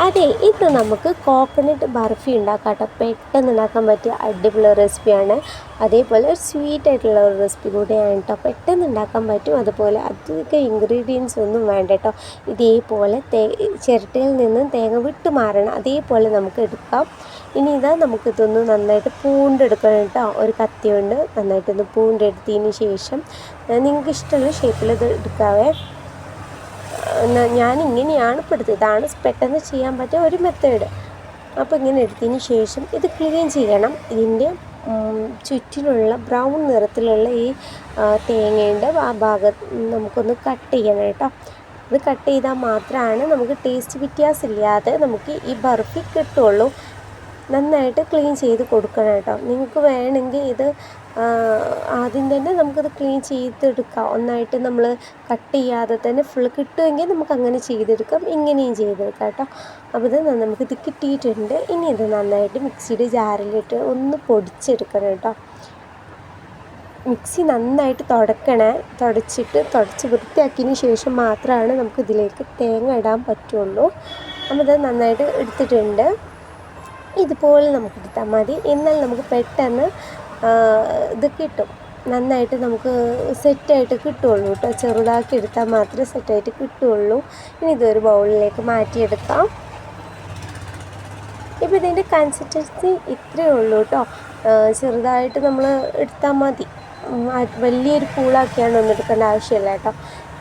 അതെ, ഇന്ന് നമുക്ക് കോക്കനട്ട് ബർഫി ഉണ്ടാക്കാം കേട്ടോ. പെട്ടെന്ന് ഉണ്ടാക്കാൻ പറ്റിയ അടിപൊളി റെസിപ്പിയാണ്. അതേപോലെ ഒരു സ്വീറ്റ് ആയിട്ടുള്ള ഒരു റെസിപ്പി കൂടിയാണ് കേട്ടോ. പെട്ടെന്ന് ഉണ്ടാക്കാൻ പറ്റും. അതുപോലെ അധികം ഇൻഗ്രീഡിയൻസ് ഒന്നും വേണ്ട കേട്ടോ. ഇതേപോലെ ചിരട്ടയിൽ നിന്ന് തേങ്ങ വിട്ട് മാറണം, അതേപോലെ നമുക്ക് എടുക്കാം. ഇനി ഇതാ നമുക്കിതൊന്ന് നന്നായിട്ട് പൂണ്ടെടുക്കണം കേട്ടോ. ഒരു കത്തി കൊണ്ട് നന്നായിട്ടൊന്ന് പൂണ്ടെടുത്തതിന് ശേഷം നിങ്ങൾക്ക് ഇഷ്ടമുള്ള ഷേപ്പിൽ ഇത് എടുക്കാവേ. ഞാനിങ്ങനെയാണ് പെടുത്തത്. ഇതാണ് പെട്ടെന്ന് ചെയ്യാൻ പറ്റിയ ഒരു മെത്തേഡ്. അപ്പോൾ ഇങ്ങനെ എടുത്തതിന് ശേഷം ഇത് ക്ലീൻ ചെയ്യണം. ഇതിൻ്റെ ചുറ്റിലുള്ള ബ്രൗൺ നിറത്തിലുള്ള ഈ തേങ്ങയുടെ ആ ഭാഗത്ത് നമുക്കൊന്ന് കട്ട് ചെയ്യണം കേട്ടോ. ഇത് കട്ട് ചെയ്താൽ മാത്രമാണ് നമുക്ക് ടേസ്റ്റ് വ്യത്യാസമില്ലാതെ നമുക്ക് ഈ ബർഫി കിട്ടുള്ളൂ. നന്നായിട്ട് ക്ലീൻ ചെയ്ത് കൊടുക്കണം കേട്ടോ. നിങ്ങൾക്ക് വേണമെങ്കിൽ ഇത് ആദ്യം തന്നെ നമുക്കത് ക്ലീൻ ചെയ്തെടുക്കാം. ഒന്നായിട്ട് നമ്മൾ കട്ട് ചെയ്യാതെ തന്നെ ഫുൾ കിട്ടുമെങ്കിൽ നമുക്ക് അങ്ങനെ ചെയ്തെടുക്കാം, ഇങ്ങനെയും ചെയ്തെടുക്കാം കേട്ടോ. അപ്പോൾ ഇത് നമുക്കിത് കിട്ടിയിട്ടുണ്ട്. ഇനി ഇത് നന്നായിട്ട് മിക്സിയുടെ ജാറിലിട്ട് ഒന്ന് പൊടിച്ചെടുക്കണം കേട്ടോ. മിക്സി നന്നായിട്ട് തുടച്ച് വൃത്തിയാക്കിയതിന് ശേഷം മാത്രമാണ് നമുക്കിതിലേക്ക് തേങ്ങ ഇടാൻ പറ്റുള്ളൂ. അപ്പോൾ ഇത് നന്നായിട്ട് എടുത്തിട്ടുണ്ട്. ഇതുപോലെ നമുക്ക് എടുത്താൽ മതി. എന്നാൽ നമുക്ക് പെട്ടെന്ന് ഇത് കിട്ടും, നന്നായിട്ട് നമുക്ക് സെറ്റായിട്ട് കിട്ടുള്ളൂ കേട്ടോ. ചെറുതാക്കി എടുത്താൽ മാത്രമേ സെറ്റായിട്ട് കിട്ടുള്ളൂ. ഇനി ഇതൊരു ബൗളിലേക്ക് മാറ്റിയെടുക്കാം. ഇപ്പോൾ ഇതിൻ്റെ കൺസിസ്റ്റൻസി ഇത്രയേ ഉള്ളൂ കേട്ടോ. ചെറുതായിട്ട് നമ്മൾ എടുത്താൽ മതി. വലിയൊരു പൂളാക്കിയാണ് ഒന്നും എടുക്കേണ്ട ആവശ്യമില്ല കേട്ടോ.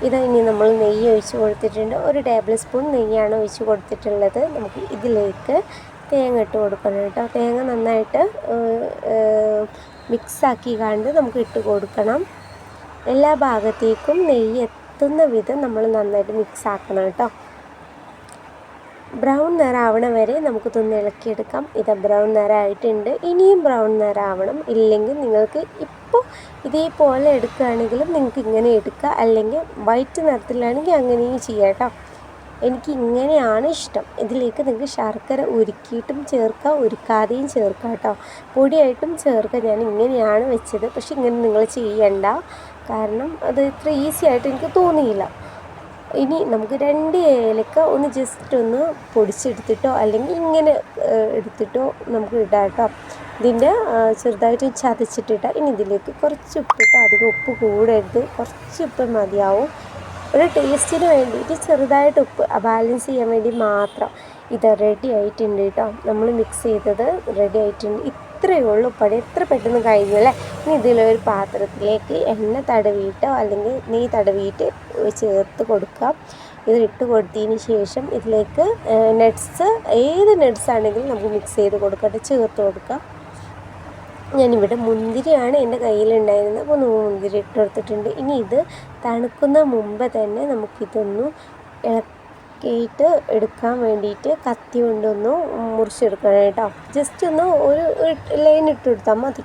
ഇത് ഇനി നമ്മൾ നെയ്യ് ഒഴിച്ച് കൊടുത്തിട്ടുണ്ട്. ഒരു ടേബിൾ സ്പൂൺ നെയ്യാണ് ഒഴിച്ച് കൊടുത്തിട്ടുള്ളത്. നമുക്ക് ഇതിലേക്ക് തേങ്ങ ഇട്ട് കൊടുക്കണം കേട്ടോ. തേങ്ങ നന്നായിട്ട് മിക്സാക്കി കണ്ട് നമുക്ക് ഇട്ട് കൊടുക്കണം. എല്ലാ ഭാഗത്തേക്കും നെയ്യ് എത്തുന്ന വിധം നമ്മൾ നന്നായിട്ട് മിക്സ് ആക്കണം കേട്ടോ. ബ്രൗൺ നിറമാവണ വരെ നമുക്കിതൊന്ന് ഇളക്കിയെടുക്കാം. ഇത് ബ്രൗൺ നിറമായിട്ടുണ്ട്. ഇനിയും ബ്രൗൺ നിറമാവണം. ഇല്ലെങ്കിൽ നിങ്ങൾക്ക് ഇപ്പോൾ ഇതേപോലെ എടുക്കുകയാണെങ്കിലും നിങ്ങൾക്ക് ഇങ്ങനെ എടുക്കുക, അല്ലെങ്കിൽ വൈറ്റ് നിറത്തിലാണെങ്കിൽ അങ്ങനെയും ചെയ്യാം കേട്ടോ. എനിക്ക് ഇങ്ങനെയാണ് ഇഷ്ടം. ഇതിലേക്ക് നിങ്ങൾക്ക് ശർക്കര ഉരുക്കിയിട്ടും ചേർക്കാം, ഉരുക്കാതെയും ചേർക്കാം കേട്ടോ. പൊടിയായിട്ടും ചേർക്കാം. ഞാൻ ഇങ്ങനെയാണ് വെച്ചത്. പക്ഷെ ഇങ്ങനെ നിങ്ങൾ ചെയ്യണ്ട, കാരണം അത് ഇത്ര ഈസി ആയിട്ട് എനിക്ക് തോന്നിയില്ല. ഇനി നമുക്ക് 2 ഏലക്ക ഒന്ന് ജസ്റ്റ് ഒന്ന് പൊടിച്ചെടുത്തിട്ടോ അല്ലെങ്കിൽ ഇങ്ങനെ എടുത്തിട്ടോ നമുക്ക് ഇടാം കേട്ടോ. ഇതിൻ്റെ ചെറുതായിട്ട് ചതച്ചിട്ടിട്ടാൽ ഇനി ഇതിലേക്ക് കുറച്ച് ഉപ്പിട്ടോ, അധികം ഉപ്പ് കൂടരുത്, കുറച്ച് ഉപ്പ് മതിയാവും. ഒരു ടേസ്റ്റിന് വേണ്ടിയിട്ട് ചെറുതായിട്ട് ഉപ്പ് ബാലൻസ് ചെയ്യാൻ വേണ്ടി മാത്രം. ഇത് റെഡി ആയിട്ടുണ്ട് കേട്ടോ. നമ്മൾ മിക്സ് ചെയ്തത് റെഡി ആയിട്ടുണ്ട്. ഇത്രയേ ഉള്ളൂ പണി. എത്ര പെട്ടെന്ന് കഴിഞ്ഞല്ലേ. ഇനി ഇതിലൊരു പാത്രത്തിലേക്ക് എണ്ണ തടവിയിട്ടോ അല്ലെങ്കിൽ നെയ്യ് തടവിയിട്ട് ചേർത്ത് കൊടുക്കാം. ഇത് ഇട്ട് കൊടുത്തതിന് ശേഷം ഇതിലേക്ക് നട്ട്സ്, ഏത് നട്ട്സ് ആണെങ്കിലും നമുക്ക് മിക്സ് ചെയ്ത് കൊടുക്കട്ടെ, ചേർത്ത് കൊടുക്കാം. ഞാനിവിടെ മുന്തിരിയാണ് എൻ്റെ കയ്യിലുണ്ടായിരുന്നത്. അപ്പോൾ മുന്തിരി ഇട്ട് കൊടുത്തിട്ടുണ്ട്. ഇനി ഇത് തണുക്കുന്ന മുമ്പ് തന്നെ നമുക്കിതൊന്ന് ഇളക്കിയിട്ട് എടുക്കാൻ വേണ്ടിയിട്ട് കത്തി കൊണ്ടൊന്ന് മുറിച്ചെടുക്കണം കേട്ടോ. ജസ്റ്റ് ഒന്ന് ഒരു ലൈൻ ഇട്ട് കൊടുത്താൽ മതി.